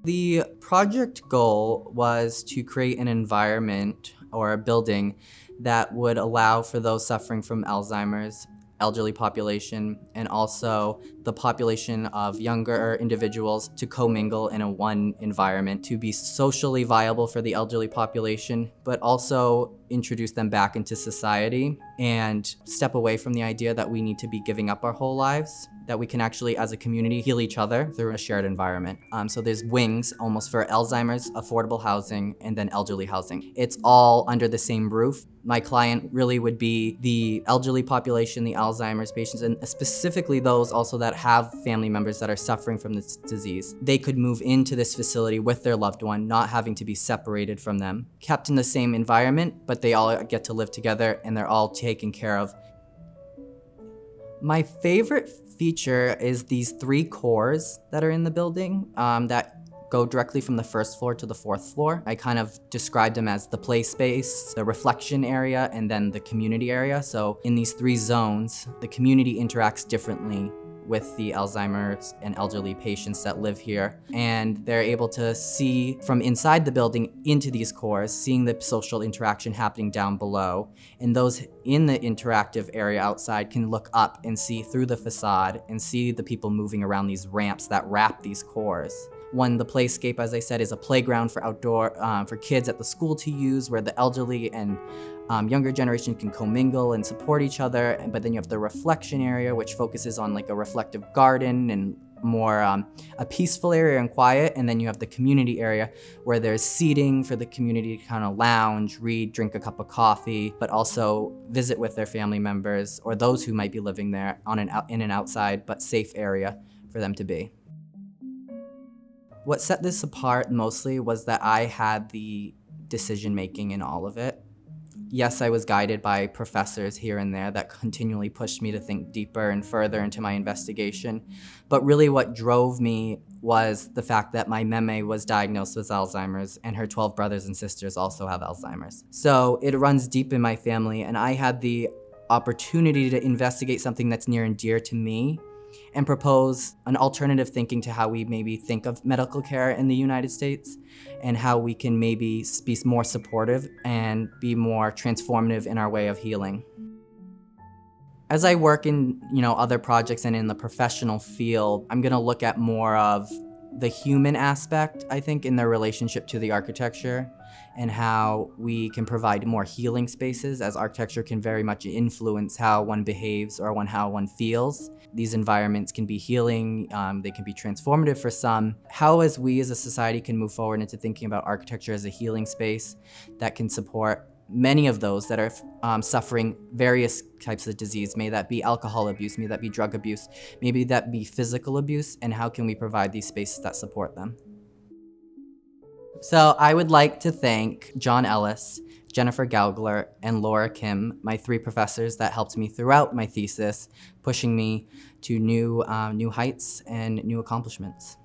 The project goal was to create an environment or a building that would allow for those suffering from Alzheimer's, elderly population, and also the population of younger individuals to commingle in a one environment to be socially viable for the elderly population, but also introduce them back into society and step away from the idea that we need to be giving up our whole lives, that we can actually, as a community, heal each other through a shared environment. So there's wings almost for Alzheimer's, affordable housing, and then elderly housing. It's all under the same roof. My client really would be the elderly population, the Alzheimer's patients, and specifically those also that have family members that are suffering from this disease. They could move into this facility with their loved one, not having to be separated from them, kept in the same environment, but they all get to live together and they're all taken care of. My favorite feature is these 3 cores that are in the building that go directly from the first floor to the 4th floor. I kind of described them as the play space, the reflection area, and then the community area. So in these 3 zones, the community interacts differently with the Alzheimer's and elderly patients that live here. And they're able to see from inside the building into these cores, seeing the social interaction happening down below. And those in the interactive area outside can look up and see through the facade and see the people moving around these ramps that wrap these cores. The playscape, as I said, is a playground for outdoor, for kids at the school to use, where the elderly and younger generation can commingle and support each other. But then you have the reflection area, which focuses on like a reflective garden and more a peaceful area and quiet. And then you have the community area where there's seating for the community to kind of lounge, read, drink a cup of coffee, but also visit with their family members or those who might be living there in an outside but safe area for them to be. What set this apart mostly was that I had the decision-making in all of it. Yes, I was guided by professors here and there that continually pushed me to think deeper and further into my investigation. But really what drove me was the fact that my meme was diagnosed with Alzheimer's and her 12 brothers and sisters also have Alzheimer's. So it runs deep in my family, and I had the opportunity to investigate something that's near and dear to me and propose an alternative thinking to how we maybe think of medical care in the United States and how we can maybe be more supportive and be more transformative in our way of healing. As I work in, other projects and in the professional field, I'm gonna look at more of the human aspect, I think, in their relationship to the architecture and how we can provide more healing spaces, as architecture can very much influence how one behaves or how one feels. These environments can be healing, they can be transformative for some. How as we as a society can move forward into thinking about architecture as a healing space that can support many of those that are suffering various types of disease, may that be alcohol abuse, may that be drug abuse, maybe that be physical abuse, and how can we provide these spaces that support them? So I would like to thank John Ellis, Jennifer Gaugler, and Laura Kim, my 3 professors that helped me throughout my thesis, pushing me to new heights and new accomplishments.